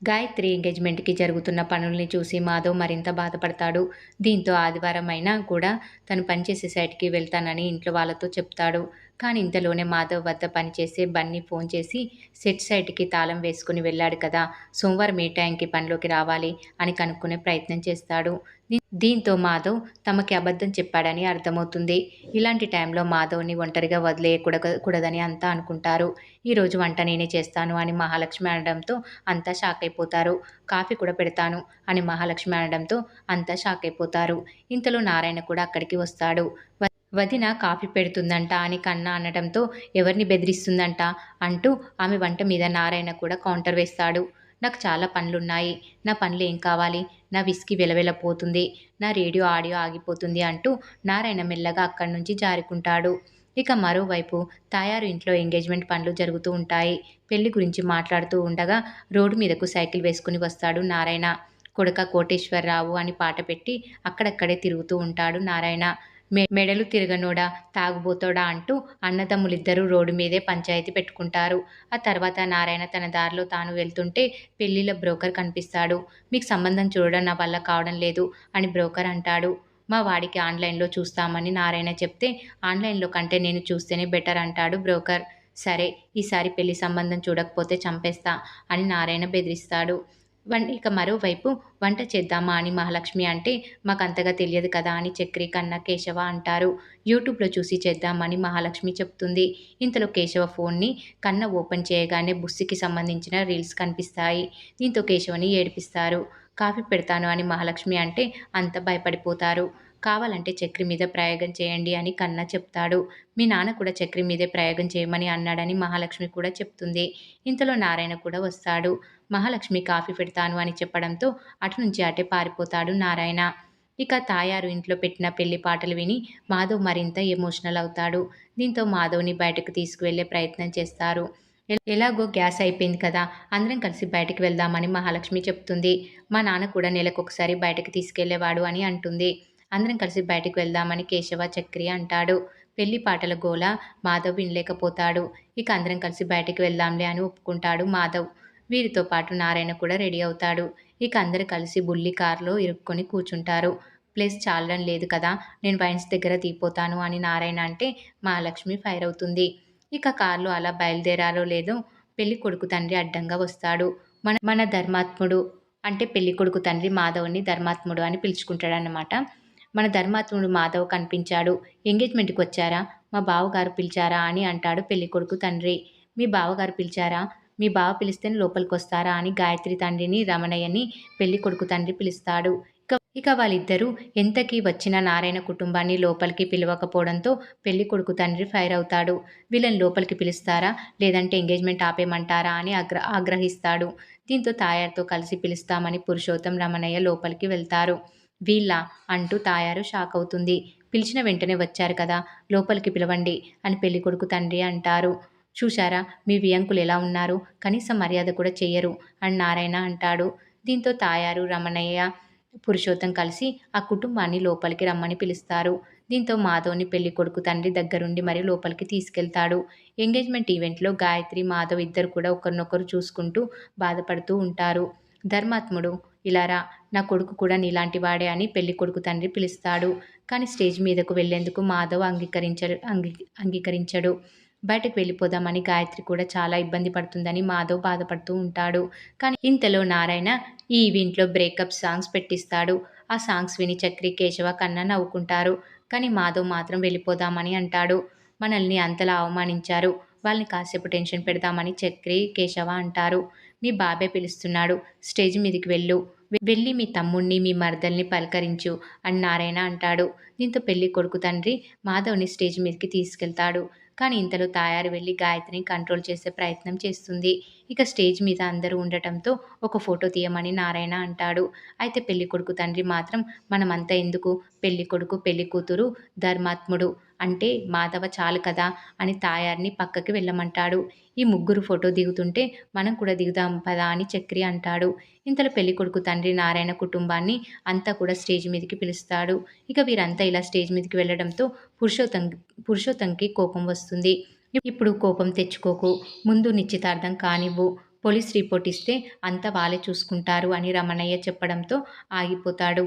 గాయత్రి ఎంగేజ్మెంట్‌కి జరుగుతున్న పనుల్ని చూసి మాధవ్ మరింత బాధపడతాడు. దీంతో ఆదివారం అయినా కూడా తను పనిచేసే సైట్‌కి వెళ్తానని ఇంట్లో వాళ్ళతో చెప్తాడు. కానీ ఇంతలోనే మాధవ్ వద్ద పనిచేసే బన్నీ ఫోన్ చేసి సెట్ సైట్‌కి తాళం వేసుకుని వెళ్ళాడు కదా! సోమవారం ఏ టైంకి పనిలోకి రావాలి అని కనుక్కునే ప్రయత్నం చేస్తాడు. దీంతో మాధవ్ తమకి అబద్ధం చెప్పాడని అర్థమవుతుంది. ఇలాంటి టైంలో మాధవ్‌ని ఒంటరిగా కూడదని అంతా అనుకుంటారు. ఈరోజు వంట నేనే చేస్తాను అని మహాలక్ష్మి అనడంతో అంతా షాకయిపోతారు. కాఫీ కూడా పెడతాను అని మహాలక్ష్మి అనడంతో అంతా షాకయిపోతారు. ఇంతలో నారాయణ కూడా అక్కడికి వస్తాడు. వదిన కాఫీ పెడుతుందంట అని కన్నా అనడంతో ఎవరిని బెదిరిస్తుందంట అంటూ ఆమె వంట మీద నారాయణ కూడా కౌంటర్ వేస్తాడు. నాకు చాలా పనులున్నాయి. నా పనులు ఏం కావాలి? నా విస్కీ వెలవెలపోతుంది. నా రేడియో ఆడియో ఆగిపోతుంది అంటూ నారాయణ మెల్లగా అక్కడి నుంచి జారుకుంటాడు. ఇక మరోవైపు తాయారు ఇంట్లో ఎంగేజ్మెంట్ పనులు జరుగుతూ ఉంటాయి. పెళ్లి గురించి మాట్లాడుతూ ఉండగా రోడ్డు మీదకు సైకిల్ వేసుకుని వస్తాడు నారాయణ. కొడుక కోటేశ్వరరావు అని పాట పెట్టి అక్కడక్కడే తిరుగుతూ ఉంటాడు నారాయణ. మెడలు తిరగనోడా, తాగుబోతోడా అంటూ అన్నదమ్ములిద్దరూ రోడ్డు మీదే పంచాయతీ పెట్టుకుంటారు. ఆ తర్వాత నారాయణ తన దారిలో తాను వెళ్తుంటే పెళ్లిళ్ళ బ్రోకర్ కనిపిస్తాడు. మీకు సంబంధం చూడడం నా వల్ల కావడం లేదు అని బ్రోకర్ అంటాడు. మా వాడికి ఆన్లైన్లో చూస్తామని నారాయణ చెప్తే ఆన్లైన్లో కంటే నేను చూస్తేనే బెటర్ అంటాడు బ్రోకర్. సరే, ఈసారి పెళ్లి సంబంధం చూడకపోతే చంపేస్తా అని నారాయణ బెదిరిస్తాడు. ఇక మరోవైపు వంట చేద్దామా అని మహాలక్ష్మి అంటే మాకంతగా తెలియదు కదా అని చక్రి, కన్న, కేశవ అంటారు. యూట్యూబ్లో చూసి చేద్దామని మహాలక్ష్మి చెప్తుంది. ఇంతలో కేశవ ఫోన్ని కన్న ఓపెన్ చేయగానే బుస్సికి సంబంధించిన రీల్స్ కనిపిస్తాయి. దీంతో కేశవని ఏడిపిస్తారు. కాఫీ పెడతాను అని మహాలక్ష్మి అంటే అంత భయపడిపోతారు. కావాలంటే చక్రి మీద ప్రయోగం చేయండి అని కన్న చెప్తాడు. మీ నాన్న కూడా చక్రి మీదే ప్రయోగం చేయమని అన్నాడని మహాలక్ష్మి కూడా చెప్తుంది. ఇంతలో నారాయణ కూడా వస్తాడు. మహాలక్ష్మి కాఫీ పెడతాను అని చెప్పడంతో అటు నుంచి అటే పారిపోతాడు నారాయణ. ఇక తాయారు ఇంట్లో పెట్టిన పెళ్లి పాటలు విని మాధవ్ మరింత ఎమోషనల్ అవుతాడు. దీంతో మాధవ్ని బయటకు తీసుకువెళ్లే ప్రయత్నం చేస్తారు. ఎలాగో గ్యాస్ అయిపోయింది కదా, అందరం కలిసి బయటికి వెళ్దామని మహాలక్ష్మి చెప్తుంది. మా నాన్న కూడా నెలకొకసారి బయటకు తీసుకెళ్లేవాడు అని అంటుంది. అందరం కలిసి బయటికి వెళ్దామని కేశవ, చక్రి అంటాడు. పెళ్లి పాటల గోల మాధవ్ వినలేకపోతాడు. ఇక అందరం కలిసి బయటికి వెళ్దాంలే అని ఒప్పుకుంటాడు మాధవ్. వీరితో పాటు నారాయణ కూడా రెడీ అవుతాడు. ఇక అందరూ కలిసి బుల్లి కారులో ఇరుక్కొని కూర్చుంటారు. ప్లేస్ చాలడం లేదు కదా, నేను వైన్స్ దగ్గర దిగిపోతాను అని నారాయణ అంటే మహాలక్ష్మి ఫైర్ అవుతుంది. ఇక కారులో అలా బయలుదేరారో లేదో పెళ్ళికొడుకు తండ్రి అడ్డంగా వస్తాడు. మన మన ధర్మాత్ముడు అంటే పెళ్ళికొడుకు తండ్రి మాధవ్‌ని ధర్మాత్ముడు అని పిలుచుకుంటాడన్నమాట. మన ధర్మాత్ముడు మాధవ్ కనిపించాడు. ఎంగేజ్మెంట్‌కి వచ్చారా? మా బావగారు పిలిచారా అని అంటాడు పెళ్ళికొడుకు తండ్రి. మీ బావగారు పిలిచారా? మీ బావ పిలిస్తేనే లోపలికొస్తారా అని గాయత్రి తండ్రిని, రమణయ్యని పెళ్ళికొడుకు తండ్రి పిలుస్తాడు. ఇక వాళ్ళిద్దరూ ఎంతకీ వచ్చిన నారాయణ కుటుంబాన్ని లోపలికి పిలవకపోవడంతో పెళ్ళికొడుకు తండ్రి ఫైర్ అవుతాడు. వీళ్ళని లోపలికి పిలుస్తారా? లేదంటే ఎంగేజ్మెంట్ ఆపేయమంటారా అని ఆగ్రహిస్తాడు. దీంతో తాయారుతో కలిసి పిలుస్తామని పురుషోత్తం, రమణయ్య లోపలికి వెళ్తారు. వీళ్ళా? అంటూ తాయారు షాక్ అవుతుంది. పిలిచిన వెంటనే వచ్చారు కదా, లోపలికి పిలవండి అని పెళ్ళికొడుకు తండ్రి అంటారు. చూశారా మీ వియంకులు ఎలా ఉన్నారు, కనీసం మర్యాద కూడా చెయ్యరు అని నారాయణ అంటాడు. దీంతో తాయారు, రమణయ్య, పురుషోత్తం కలిసి ఆ కుటుంబాన్ని లోపలికి రమ్మని పిలుస్తారు. దీంతో మాధవ్‌ని పెళ్ళికొడుకు తండ్రి దగ్గరుండి మరీ లోపలికి తీసుకెళ్తాడు. ఎంగేజ్మెంట్ ఈవెంట్‌లో గాయత్రి, మాధవ్ ఇద్దరు కూడా ఒకరినొకరు చూసుకుంటూ బాధపడుతూ ఉంటారు. ధర్మాత్ముడు ఇలా రా, నా కొడుకు కూడా నీలాంటి వాడే అని పెళ్ళికొడుకు తండ్రి పిలుస్తాడు. కానీ స్టేజ్ మీదకు వెళ్లేందుకు మాధవ్ అంగీకరించడు. బయటకు వెళ్ళిపోదామని గాయత్రి కూడా చాలా ఇబ్బంది పడుతుందని మాధవ్ బాధపడుతూ ఉంటాడు. కానీ ఇంతలో నారాయణ ఈ ఈవెంట్‌లో బ్రేకప్ సాంగ్స్ పెట్టిస్తాడు. ఆ సాంగ్స్ విని చక్రి, కేశవ, కన్న నవ్వుకుంటారు. కానీ మాధవ్ మాత్రం వెళ్ళిపోదామని అంటాడు. మనల్ని అంతలా అవమానించారు. వాళ్ళని కాసేపు టెన్షన్ పెడదామని చక్రి, కేశవ అంటారు. మీ బాబాయ్ పిలుస్తున్నాడు. స్టేజ్ మీదికి వెళ్ళి మీ తమ్ముణ్ణి, మీ మరదల్ని పలకరించు అని నారాయణ అంటాడు. దీంతో పెళ్లి కొడుకు తండ్రి మాధవ్‌ని స్టేజ్ మీదకి తీసుకెళ్తాడు. కానీ ఇంతలో తాయారు వెళ్లి గాయత్రిని కంట్రోల్ చేసే ప్రయత్నం చేస్తుంది. ఇక స్టేజ్ మీద అందరూ ఉండటంతో ఒక ఫోటో తీయమని నారాయణ అంటాడు. అయితే పెళ్ళికొడుకు తండ్రి మాత్రం మనమంతా ఎందుకు, పెళ్ళికొడుకు, పెళ్ళికూతురు, ధర్మాత్ముడు అంటే మాధవ చాలు కదా అని తాయారిని పక్కకి వెళ్ళమంటాడు. ఈ ముగ్గురు ఫోటో దిగుతుంటే మనం కూడా దిగుదాం పదా అని చక్రి అంటాడు. ఇంతలో పెళ్ళికొడుకు తండ్రి నారాయణ కుటుంబాన్ని అంతా కూడా స్టేజ్ మీదకి పిలుస్తాడు. ఇక వీరంతా ఇలా స్టేజ్ మీదకి వెళ్ళడంతో పురుషోత్తంకి కోపం వస్తుంది. ఇప్పుడు కోపం తెచ్చుకోకు, ముందు నిశ్చితార్థం కానివ్వు, పోలీస్ రిపోర్ట్ ఇస్తే అంతా వాళ్ళే చూసుకుంటారు అని రమణయ్య చెప్పడంతో ఆగిపోతాడు.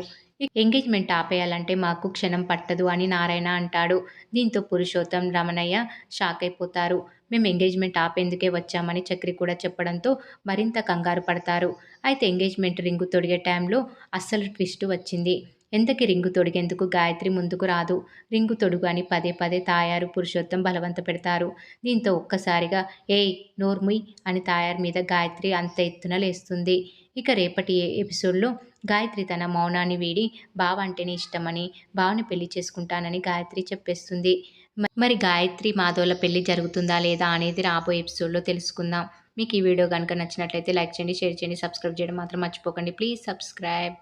ఎంగేజ్మెంట్ ఆపేయాలంటే మాకు క్షణం పట్టదు అని నారాయణ అంటాడు. దీంతో పురుషోత్తం, రమణయ్య షాక్ అయిపోతారు. మేము ఎంగేజ్మెంట్ ఆపేందుకే వచ్చామని చక్రి కూడా చెప్పడంతో మరింత కంగారు పడతారు. అయితే ఎంగేజ్మెంట్ రింగు తొడిగే టైంలో అస్సలు ట్విస్ట్ వచ్చింది. ఎంతకి రింగు తొడిగేందుకు గాయత్రి ముందుకు రాదు. రింగు తొడుగు అని పదే పదే తాయారు, పురుషోత్తం బలవంత పెడతారు. దీంతో ఒక్కసారిగా ఏయ్ నోర్ముయ్ అని తాయారు మీద గాయత్రి అంత ఎత్తున లేస్తుంది. ఇక రేపటి ఎపిసోడ్లో గాయత్రి తన మౌనాన్ని వీడి బావ అంటేనే ఇష్టమని, బావని పెళ్లి చేసుకుంటానని గాయత్రి చెప్పేస్తుంది. మరి గాయత్రి మాధవ్ల పెళ్లి జరుగుతుందా లేదా అనేది రాబోయే ఎపిసోడ్లో తెలుసుకుందాం. మీకు ఈ వీడియో కనుక నచ్చినట్లయితే లైక్ చేయండి, షేర్ చేయండి, సబ్స్క్రైబ్ చేయడం మాత్రం మర్చిపోకండి. Please subscribe.